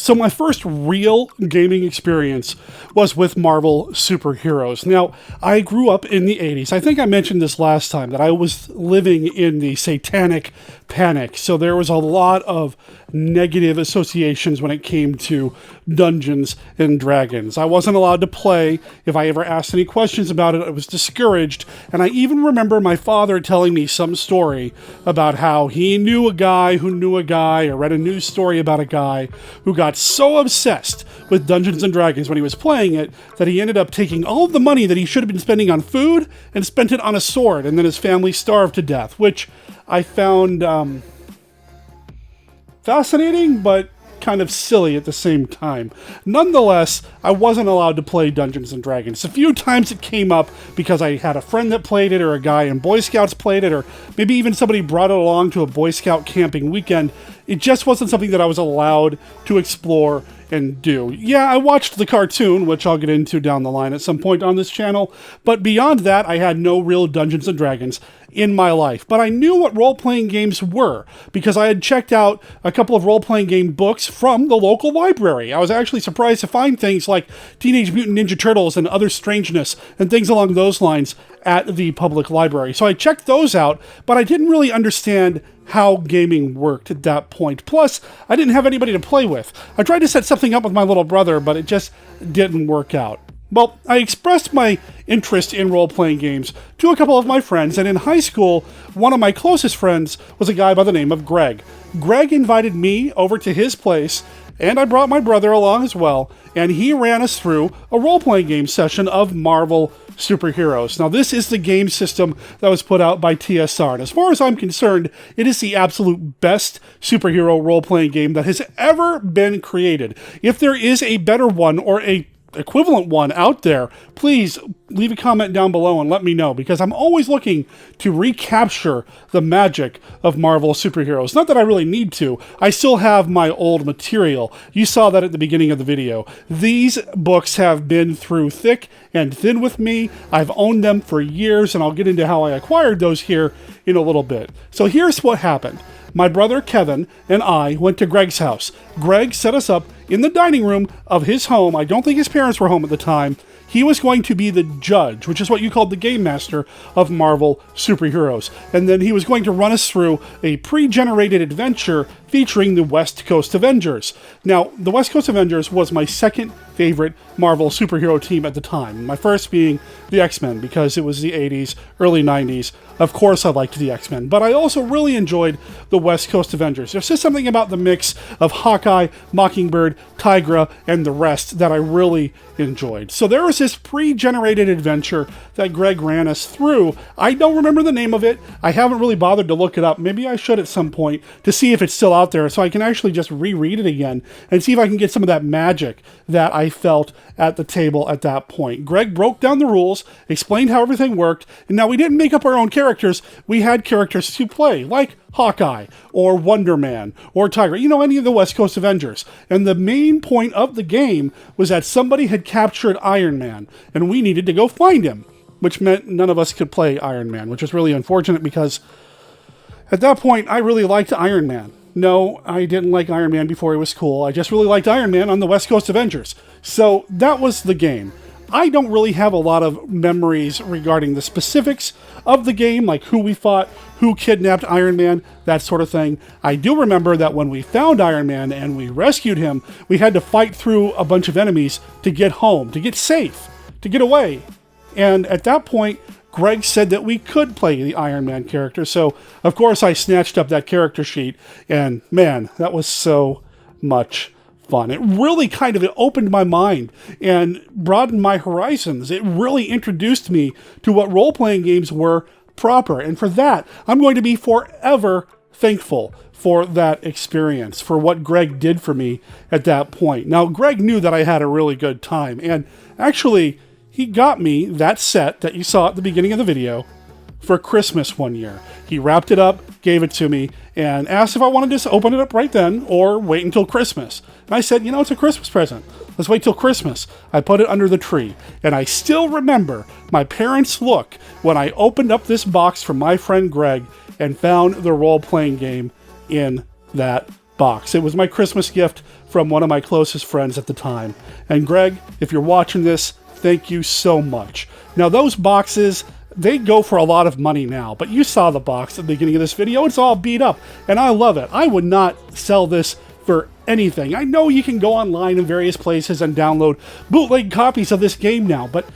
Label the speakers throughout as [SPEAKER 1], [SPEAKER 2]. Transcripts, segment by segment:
[SPEAKER 1] So my first real gaming experience was with Marvel superheroes. Now, I grew up in the 80s. I think I mentioned this last time, that I was living in the satanic panic. So there was a lot of negative associations when it came to Dungeons and Dragons. I wasn't allowed to play. If I ever asked any questions about it, I was discouraged. And I even remember my father telling me some story about how he knew a guy who knew a guy, or read a news story about a guy who got so obsessed with Dungeons and Dragons when he was playing it that he ended up taking all of the money that he should have been spending on food and spent it on a sword, and then his family starved to death, which I found fascinating, but kind of silly at the same time. Nonetheless, I wasn't allowed to play Dungeons and Dragons. A few times it came up because I had a friend that played it, or a guy in Boy Scouts played it, or maybe even somebody brought it along to a Boy Scout camping weekend. It just wasn't something that I was allowed to explore and do. Yeah, I watched the cartoon, which I'll get into down the line at some point on this channel, but beyond that, I had no real Dungeons and Dragons in my life. But I knew what role-playing games were, because I had checked out a couple of role-playing game books from the local library. I was actually surprised to find things like Teenage Mutant Ninja Turtles and Other Strangeness and things along those lines at the public library. So I checked those out, but I didn't really understand how gaming worked at that point. Plus, I didn't have anybody to play with. I tried to set something up with my little brother, but it just didn't work out. Well, I expressed my interest in role-playing games to a couple of my friends, and in high school, one of my closest friends was a guy by the name of Greg. Greg invited me over to his place, and I brought my brother along as well, and he ran us through a role-playing game session of Marvel superheroes. Now, this is the game system that was put out by TSR, and as far as I'm concerned, it is the absolute best superhero role-playing game that has ever been created. If there is a better one, or a equivalent one out there, please leave a comment down below and let me know, because I'm always looking to recapture the magic of Marvel superheroes. Not that I really need to. I still have my old material. You saw that at the beginning of the video. These books have been through thick and thin with me. I've owned them for years, and I'll get into how I acquired those here in a little bit. So here's what happened. My brother Kevin and I went to Greg's house. Greg set us up in the dining room of his home. I don't think his parents were home at the time. He was going to be the judge, which is what you called the game master of Marvel superheroes. And then he was going to run us through a pre-generated adventure featuring the West Coast Avengers. Now, the West Coast Avengers was my second favorite Marvel superhero team at the time. My first being the X-Men, because it was the 80s, early 90s. Of course I liked the X-Men, but I also really enjoyed the West Coast Avengers. There's just something about the mix of Hawkeye, Mockingbird, Tigra, and the rest that I really enjoyed. So there was this pre-generated adventure that Greg ran us through. I don't remember the name of it. I haven't really bothered to look it up. Maybe I should at some point to see if it's still out there, so I can actually just reread it again and see if I can get some of that magic that I felt at the table at that point. Greg broke down the rules, explained how everything worked, and now we didn't make up our own characters. We had characters to play, like Hawkeye, or Wonder Man, or Tigra, you know, any of the West Coast Avengers. And the main point of the game was that somebody had captured Iron Man, and we needed to go find him, which meant none of us could play Iron Man, which was really unfortunate, because at that point, I really liked Iron Man. No, I didn't like Iron Man before he was cool. I just really liked Iron Man on the West Coast Avengers. So that was the game. I don't really have a lot of memories regarding the specifics of the game, like who we fought, who kidnapped Iron Man, that sort of thing. I do remember that when we found Iron Man and we rescued him, we had to fight through a bunch of enemies to get home, to get safe, to get away. And at that point, Greg said that we could play the Iron Man character, so of course I snatched up that character sheet, and man, that was so much fun. It really kind of opened my mind and broadened my horizons. It really introduced me to what role-playing games were proper, and for that, I'm going to be forever thankful for that experience, for what Greg did for me at that point. Now, Greg knew that I had a really good time, and actually, he got me that set that you saw at the beginning of the video for Christmas one year. He wrapped it up, gave it to me, and asked if I wanted to just open it up right then or wait until Christmas. And I said, you know, it's a Christmas present. Let's wait till Christmas. I put it under the tree, and I still remember my parents' look when I opened up this box from my friend Greg and found the role-playing game in that box. It was my Christmas gift from one of my closest friends at the time. And Greg, if you're watching this, thank you so much. Now, those boxes, they go for a lot of money now, but you saw the box at the beginning of this video. It's all beat up, and I love it. I would not sell this for anything. I know you can go online in various places and download bootleg copies of this game now, but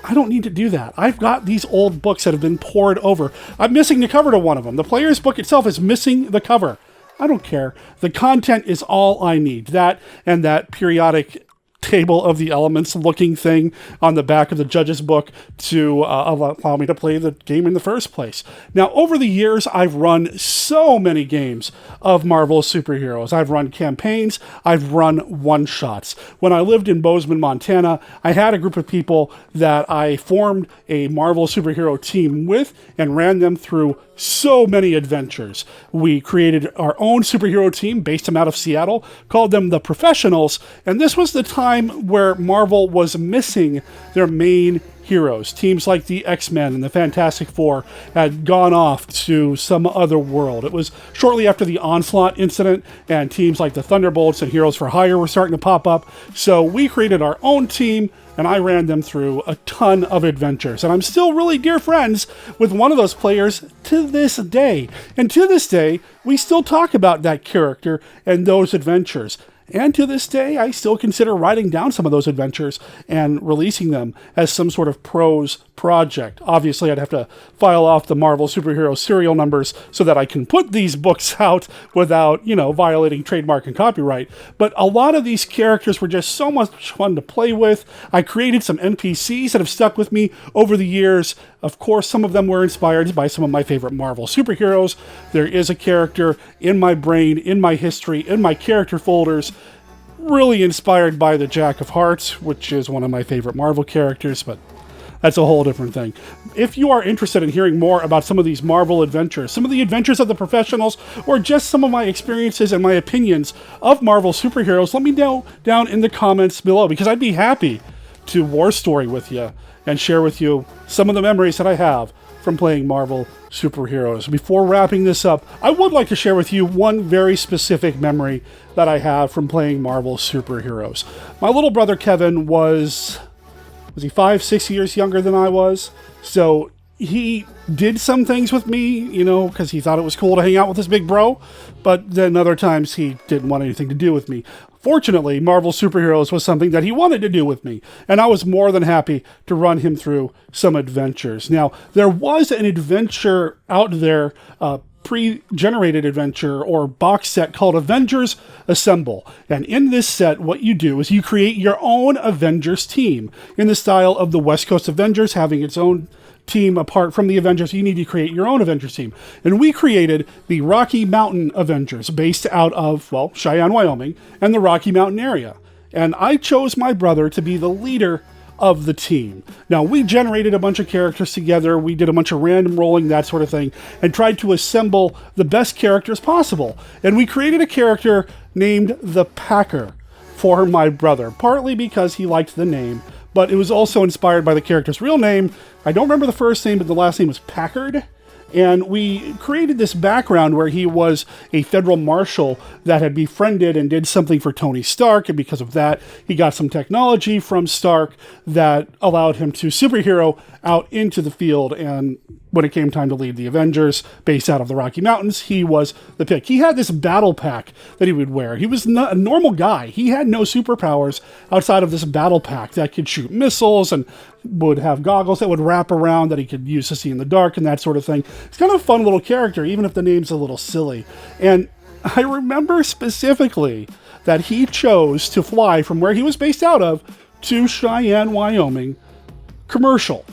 [SPEAKER 1] I don't need to do that. I've got these old books that have been poured over. I'm missing the cover to one of them. The player's book itself is missing the cover. I don't care. The content is all I need. That and that periodic table of the elements looking thing on the back of the judge's book to allow me to play the game in the first place. Now, over the years, I've run so many games of Marvel superheroes. I've run campaigns. I've run one-shots. When I lived in Bozeman, Montana, I had a group of people that I formed a Marvel superhero team with and ran them through so many adventures. We created our own superhero team, based them out of Seattle, called them the Professionals, and this was the time where Marvel was missing their main heroes. Teams like the X-Men and the Fantastic Four had gone off to some other world. It was shortly after the Onslaught incident, and teams like the Thunderbolts and Heroes for Hire were starting to pop up, so we created our own team, and I ran them through a ton of adventures. And I'm still really dear friends with one of those players to this day. And to this day, we still talk about that character and those adventures. And to this day, I still consider writing down some of those adventures and releasing them as some sort of prose project. Obviously, I'd have to file off the Marvel superhero serial numbers so that I can put these books out without, violating trademark and copyright. But a lot of these characters were just so much fun to play with. I created some NPCs that have stuck with me over the years. Of course, some of them were inspired by some of my favorite Marvel superheroes. There is a character in my brain, in my history, in my character folders, really inspired by the Jack of Hearts, which is one of my favorite Marvel characters, but that's a whole different thing. If you are interested in hearing more about some of these Marvel adventures, some of the adventures of the Professionals, or just some of my experiences and my opinions of Marvel superheroes, let me know down in the comments below, because I'd be happy to war story with you and share with you some of the memories that I have from playing Marvel superheroes. Before wrapping this up, I would like to share with you one very specific memory that I have from playing Marvel superheroes. My little brother Kevin was he 5-6 years younger than I was? So he did some things with me, because he thought it was cool to hang out with his big bro, but then other times he didn't want anything to do with me. Fortunately, Marvel superheroes was something that he wanted to do with me, and I was more than happy to run him through some adventures. Now, there was an adventure out there, pre-generated adventure or box set called Avengers Assemble. And in this set, what you do is you create your own Avengers team in the style of the West Coast Avengers having its own team apart from the Avengers. You need to create your own Avengers team. And we created the Rocky Mountain Avengers based out of, Cheyenne, Wyoming, and the Rocky Mountain area. And I chose my brother to be the leader of the team. Now, we generated a bunch of characters together, we did a bunch of random rolling, that sort of thing, and tried to assemble the best characters possible. And we created a character named the Packer for my brother, partly because he liked the name, but it was also inspired by the character's real name. I don't remember the first name, but the last name was Packard. And we created this background where he was a federal marshal that had befriended and did something for Tony Stark, and because of that, he got some technology from Stark that allowed him to superhero out into the field, and when it came time to lead the Avengers, based out of the Rocky Mountains, he was the pick. He had this battle pack that he would wear. He was not a normal guy. He had no superpowers outside of this battle pack that could shoot missiles and would have goggles that would wrap around that he could use to see in the dark and that sort of thing. It's kind of a fun little character, even if the name's a little silly. And I remember specifically that he chose to fly from where he was based out of to Cheyenne, Wyoming, commercial.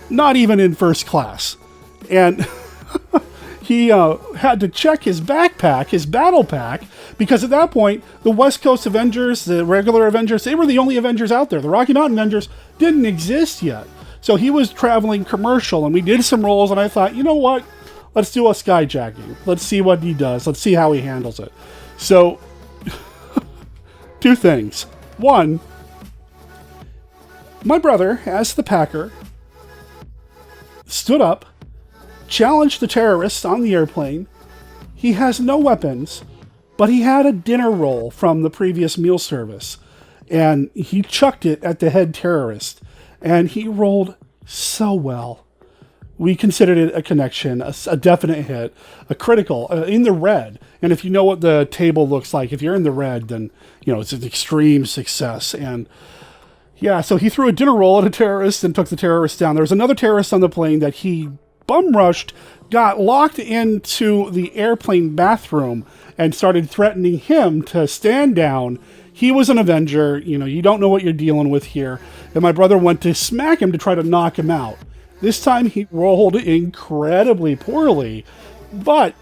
[SPEAKER 1] Not even in first class. And he had to check his backpack, his battle pack, because at that point, the West Coast Avengers, the regular Avengers, they were the only Avengers out there. The Rocky Mountain Avengers didn't exist yet. So he was traveling commercial, and we did some rolls, and I thought, you know what? Let's do a skyjacking. Let's see what he does. Let's see how he handles it. So, two things. One, my brother, as the Packer, stood up, challenged the terrorists on the airplane. He has no weapons, But he had a dinner roll from the previous meal service, and he chucked it at the head terrorist, and he rolled so well. We considered it a connection, a definite hit, a critical, in the red. And if you know what the table looks like, if you're in the red, then, it's an extreme success. And yeah, so he threw a dinner roll at a terrorist and took the terrorist down. There was another terrorist on the plane that he bum rushed, got locked into the airplane bathroom, and started threatening him to stand down. He was an Avenger. You don't know what you're dealing with here. And my brother went to smack him to try to knock him out. This time he rolled incredibly poorly, but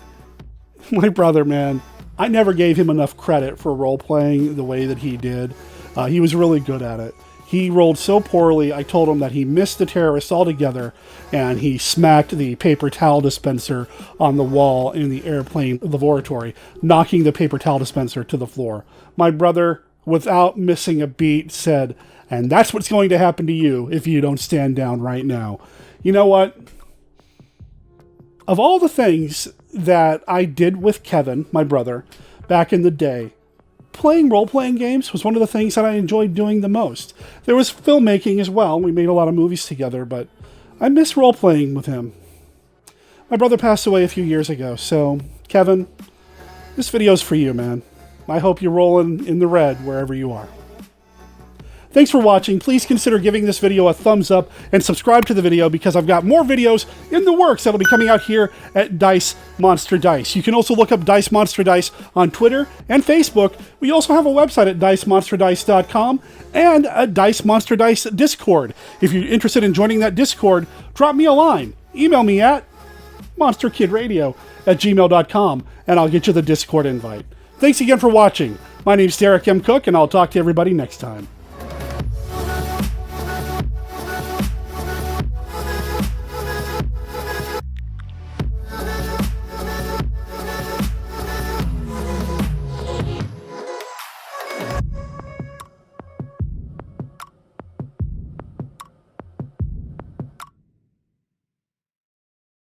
[SPEAKER 1] my brother, man, I never gave him enough credit for role-playing the way that he did. He was really good at it. He rolled so poorly, I told him that he missed the terrorist altogether, and he smacked the paper towel dispenser on the wall in the airplane laboratory, knocking the paper towel dispenser to the floor. My brother, without missing a beat, said, "And that's what's going to happen to you if you don't stand down right now." You know what? Of all the things that I did with Kevin, my brother, back in the day, playing role-playing games was one of the things that I enjoyed doing the most. There was filmmaking as well. We made a lot of movies together, but I miss role-playing with him. My brother passed away a few years ago, so Kevin, this video's for you, man. I hope you're rolling in the red wherever you are. Thanks for watching. Please consider giving this video a thumbs up and subscribe to the video because I've got more videos in the works that'll be coming out here at Dice Monster Dice. You can also look up Dice Monster Dice on Twitter and Facebook. We also have a website at dicemonsterdice.com and a Dice Monster Dice Discord. If you're interested in joining that Discord, drop me a line. Email me at monsterkidradio@gmail.com and I'll get you the Discord invite. Thanks again for watching. My name's Derek M. Cook, and I'll talk to everybody next time.